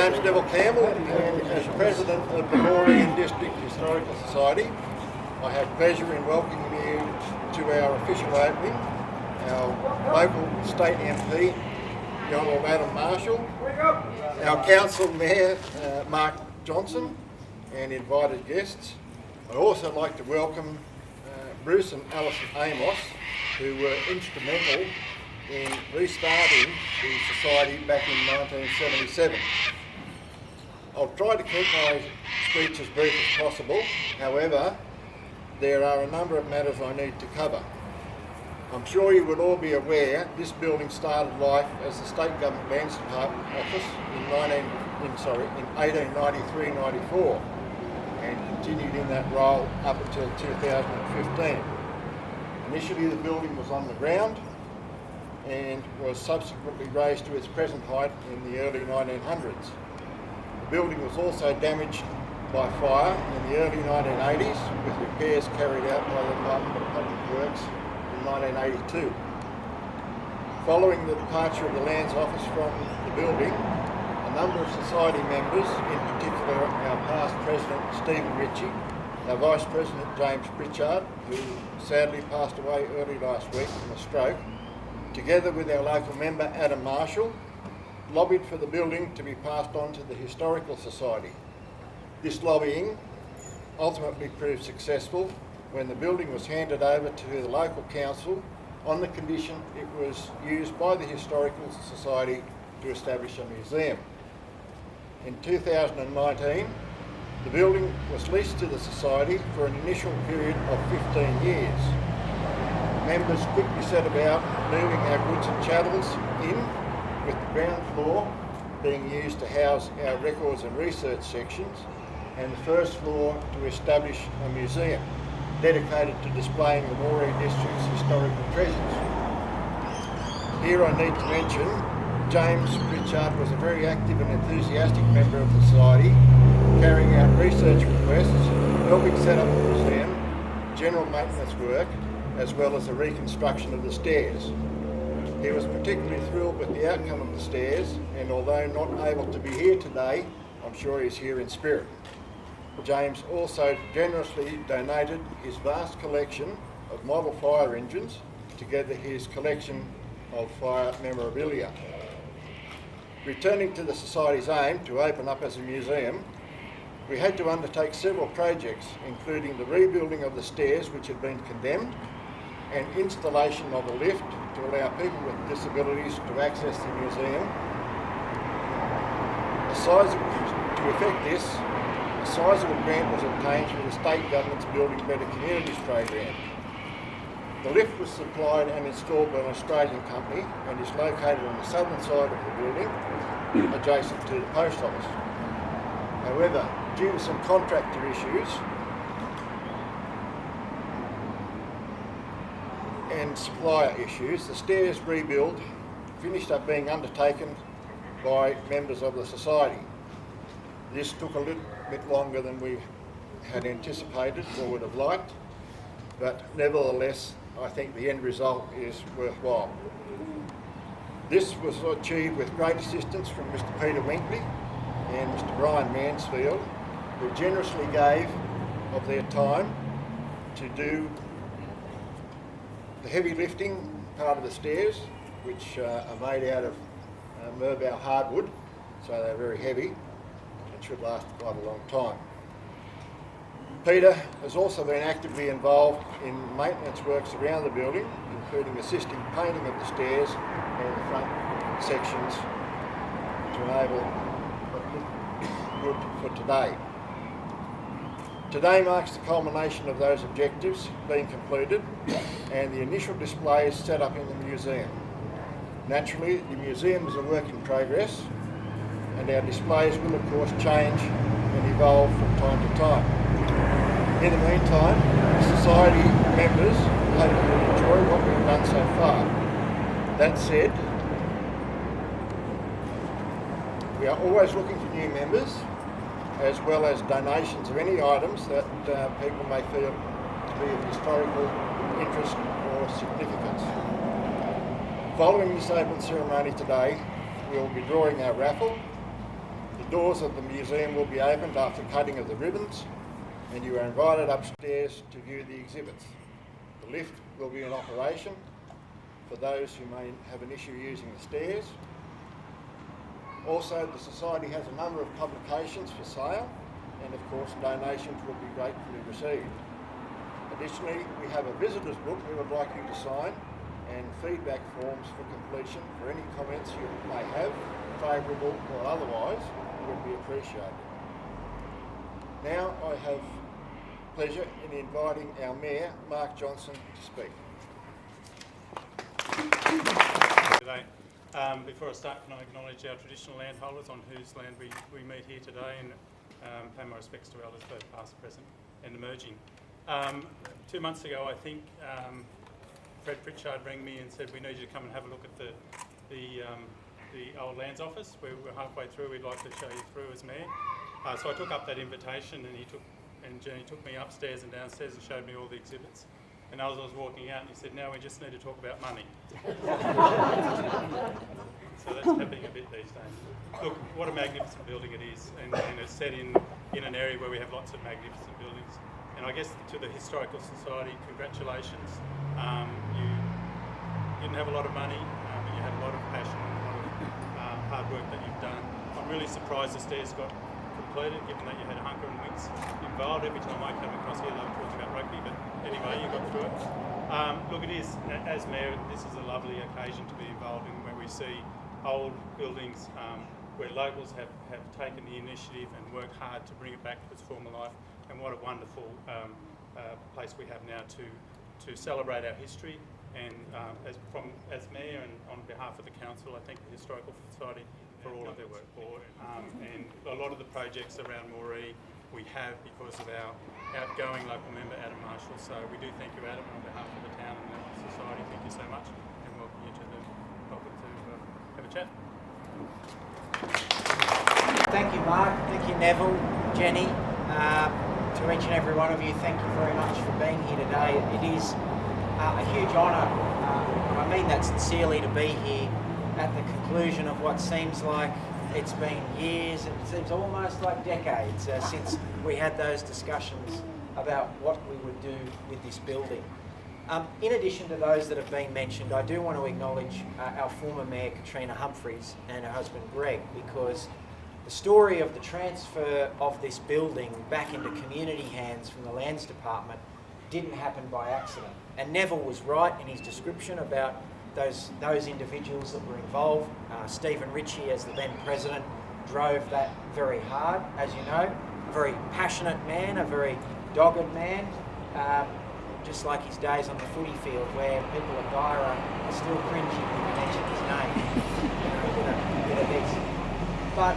name's Neville Campbell, and as President of the Moree District Historical Society, I have pleasure in welcoming you to our official opening. Our local state MP, the Honourable Adam Marshall, our Council Mayor, Mark Johnson, and invited guests. I'd also like to welcome Bruce and Alison Amos, who were instrumental in restarting the Society back in 1977. I'll try to keep my speech as brief as possible. However, there are a number of matters I need to cover. I'm sure you would all be aware this building started life as the State Government Lands Department office in 1893-94 and continued in that role up until 2015. Initially the building was on the ground and was subsequently raised to its present height in the early 1900s. The building was also damaged by fire in the early 1980s, with repairs carried out by the Department of Public Works in 1982. Following the departure of the Lands Office from the building, a number of society members, in particular our past President Stephen Ritchie, our Vice President James Pritchard, who sadly passed away early last week from a stroke, together with our local member Adam Marshall, lobbied for the building to be passed on to the Historical Society. This lobbying ultimately proved successful when the building was handed over to the local council on the condition it was used by the Historical Society to establish a museum. In 2019, the building was leased to the Society for an initial period of 15 years. Members quickly set about moving our goods and chattels in, with the ground floor being used to house our records and research sections, and the first floor to establish a museum dedicated to displaying the Moree District's historical treasures. Here I need to mention James Pritchard was a very active and enthusiastic member of the Society, carrying out research requests, helping set up the museum, general maintenance work, as well as the reconstruction of the stairs. He was particularly thrilled with the outcome of the stairs, and although not able to be here today, I'm sure he's here in spirit. James also generously donated his vast collection of model fire engines, together his collection of fire memorabilia. Returning to the Society's aim to open up as a museum, we had to undertake several projects, including the rebuilding of the stairs which had been condemned, and installation of a lift to allow people with disabilities to access the museum. To effect this, a sizable grant was obtained through the state government's Building Better Communities program. The lift was supplied and installed by an Australian company and is located on the southern side of the building, adjacent to the post office. However, due to some contractor issues and supplier issues, the stairs rebuild finished up being undertaken by members of the Society. This took a little bit longer than we had anticipated or would have liked, but nevertheless I think the end result is worthwhile. This was achieved with great assistance from Mr Peter Winkley and Mr Brian Mansfield, who generously gave of their time to do the heavy lifting part of the stairs, which are made out of Merbau hardwood, so they're very heavy and should last quite a long time. Peter has also been actively involved in maintenance works around the building, including assisting painting of the stairs and the front sections to enable what look good for today. Today marks the culmination of those objectives being completed and the initial displays set up in the museum. Naturally, the museum is a work in progress, and our displays will of course change and evolve from time to time. In the meantime, the Society members hope you will enjoy what we've done so far. That said, we are always looking for new members, as well as donations of any items that people may feel to be of historical interest or significance. Following this open ceremony today, we will be drawing our raffle. The doors of the museum will be opened after cutting of the ribbons, and you are invited upstairs to view the exhibits. The lift will be in operation for those who may have an issue using the stairs. Also, the Society has a number of publications for sale, and of course donations will be gratefully received. Additionally, we have a visitor's book we would like you to sign, and feedback forms for completion for any comments you may have, favourable or otherwise, would be appreciated. Now I have pleasure in inviting our Mayor, Mark Johnson, to speak. Today. Before I start, can I acknowledge our traditional landholders on whose land we meet here today, and pay my respects to elders both past, present and emerging. 2 months ago, I think, Fred Pritchard rang me and said we need you to come and have a look at the old lands office. We're halfway through. We'd like to show you through as mayor. So I took up that invitation, and Jenny took me upstairs and downstairs and showed me all the exhibits. And as I was walking out, he said, "Now we just need to talk about money." So that's happening a bit these days. Look, what a magnificent building it is, and it's set in an area where we have lots of magnificent buildings. And I guess to the Historical Society, congratulations. You didn't have a lot of money, but you had a lot of passion and a lot of hard work that you've done. I'm really surprised the stairs got completed, given that you had Hunker and Winks involved. Every time I came across here, they were talking about rugby, but anyway, you got through it. Look, it is, as Mayor, this is a lovely occasion to be involved in, where we see old buildings where locals have taken the initiative and worked hard to bring it back to its former life. And what a wonderful place we have now to celebrate our history. And as Mayor and on behalf of the Council, I thank the Historical Society for all of their work. And a lot of the projects around Moree we have because of our outgoing local member, Adam Marshall. So we do thank you, Adam, on behalf of the town and the Society. Thank you so much, and welcome you to the pulpit to have a chat. Thank you, Mark. Thank you, Neville, Jenny. To each and every one of you, thank you very much for being here today. It is a huge honour, I mean that sincerely, to be here at the conclusion of what seems like it's been years, it seems almost like decades since we had those discussions about what we would do with this building. In addition to those that have been mentioned, I do want to acknowledge our former Mayor, Katrina Humphreys, and her husband, Greg, because the story of the transfer of this building back into community hands from the Lands Department didn't happen by accident. And Neville was right in his description about those individuals that were involved. Stephen Ritchie, as the then president, drove that very hard, as you know. A very passionate man, a very dogged man, just like his days on the footy field, where people at Dyra are still cringing when you mention his name. Bit of this. But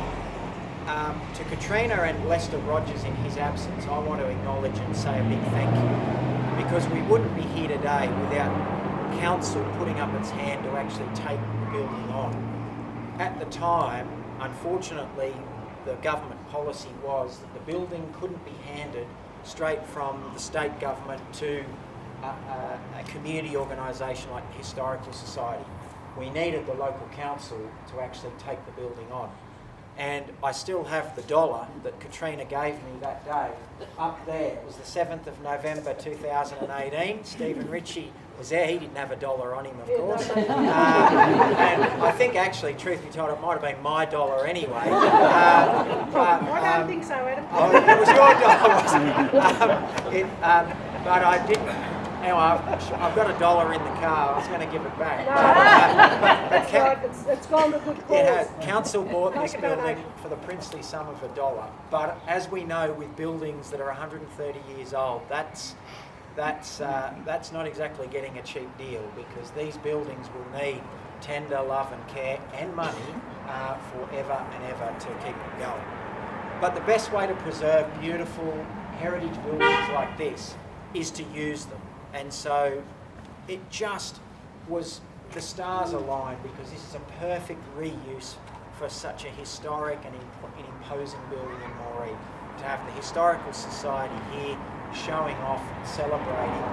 to Katrina and Lester Rogers in his absence, I want to acknowledge and say a big thank you, because we wouldn't be here today without Council putting up its hand to actually take the building on. At the time, unfortunately, the government policy was that the building couldn't be handed straight from the state government to a community organisation like the Historical Society. We needed the local council to actually take the building on. And I still have the dollar that Katrina gave me that day up there. It was the 7th of November 2018. Stephen Ritchie was there. He didn't have a dollar on him, of course. And I think actually, truth be told, it might have been my dollar anyway. I don't think so, Adam. Oh, it was your dollar, wasn't it? But I didn't. Anyway, I've got a dollar in the car. I was going to give it back. That's right. It's gone to good cause. It has. Council bought this building for the princely sum of $1. But as we know, with buildings that are 130 years old, that's not exactly getting a cheap deal, because these buildings will need tender love and care and money forever and ever to keep them going. But the best way to preserve beautiful heritage buildings like this is to use them. And so it just was, the stars aligned, because this is a perfect reuse for such a historic and imposing building in Moree. To have the Historical Society here showing off and celebrating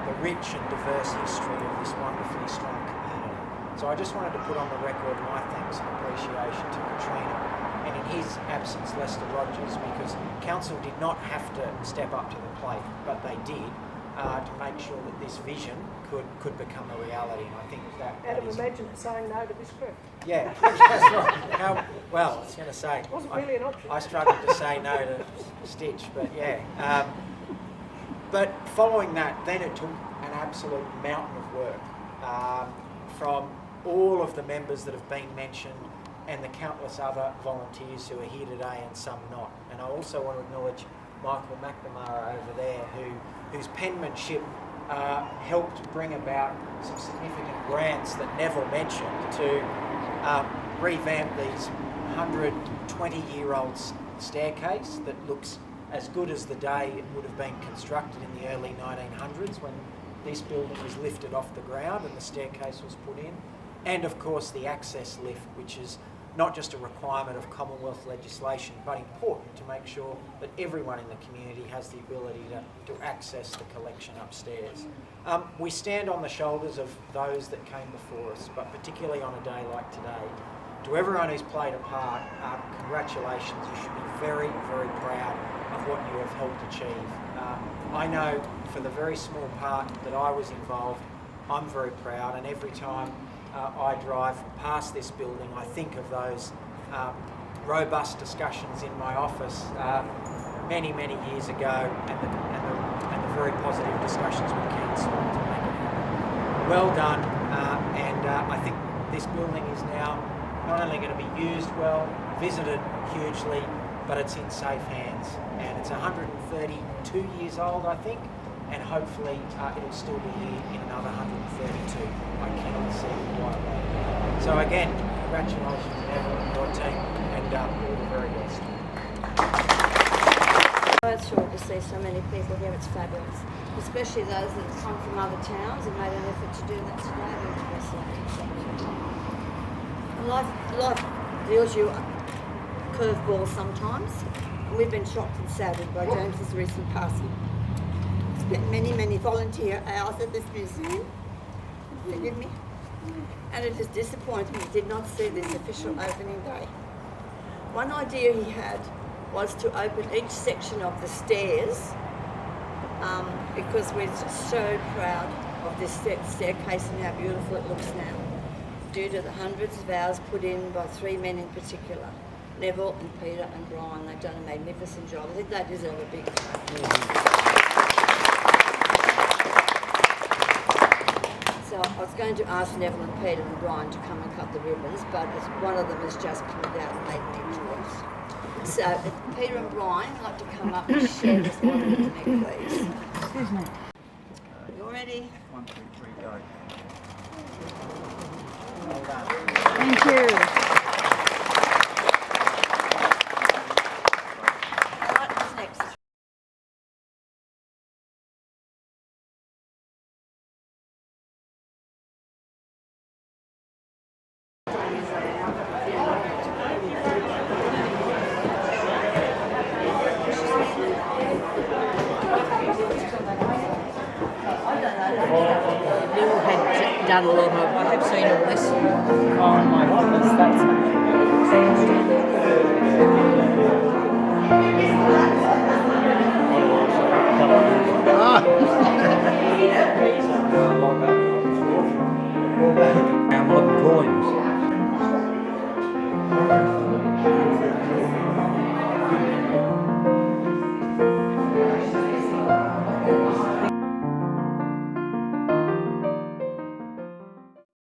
the rich and diverse history of this wonderfully strong community. So I just wanted to put on the record my thanks and appreciation to Katrina and in his absence, Lester Rogers, because council did not have to step up to the plate, but they did to make sure that this vision could become a reality. And I think that Adam, is... imagine saying no to this group. Yeah, that's right. Well, I was going to say... It wasn't really an option. I struggled to say no to Stitch, but yeah. But following that, then it took an absolute mountain of work from all of the members that have been mentioned and the countless other volunteers who are here today and some not. And I also want to acknowledge Michael McNamara over there, whose penmanship helped bring about some significant grants that Neville mentioned to revamp these 120-year-old staircase that looks as good as the day it would have been constructed in the early 1900s when this building was lifted off the ground and the staircase was put in. And of course the access lift, which is not just a requirement of Commonwealth legislation, but important to make sure that everyone in the community has the ability to access the collection upstairs. We stand on the shoulders of those that came before us, but particularly on a day like today, to everyone who's played a part, congratulations. You should be very, very proud of what you have helped achieve. I know for the very small part that I was involved, I'm very proud, and every time I drive past this building, I think of those robust discussions in my office many, many years ago, and the very positive discussions with council to make it happen. Well done, and I think this building is now not only going to be used well, visited hugely, but it's in safe hands. And it's 132 years old, I think, and hopefully it'll still be here in another 132. I cannot see why. So again, congratulations Neville and your team, and all the very best. It's sure to see so many people here. It's fabulous, especially those that have come from other towns and made an effort to do that today. Life deals you curveballs sometimes. We've been shocked and saddened by James's recent passing. Spent many volunteer hours at this museum. Forgive me. And it is disappointing he did not see this official opening day. One idea he had was to open each section of the stairs because we're just so proud of this staircase and how beautiful it looks now, due to the hundreds of hours put in by three men in particular, Neville and Peter and Brian. They've done a magnificent job. I think they deserve a big clap. So I was going to ask Neville and Peter and Brian to come and cut the ribbons, but one of them has just pulled out and made me choice. So if Peter and Brian would like to come up and share this one with me, please. Excuse me. You ready? 1, 2, 3, go. Thank you. All right, what's next? Neil had done a lot of, I have seen all this. Oh my goodness, that's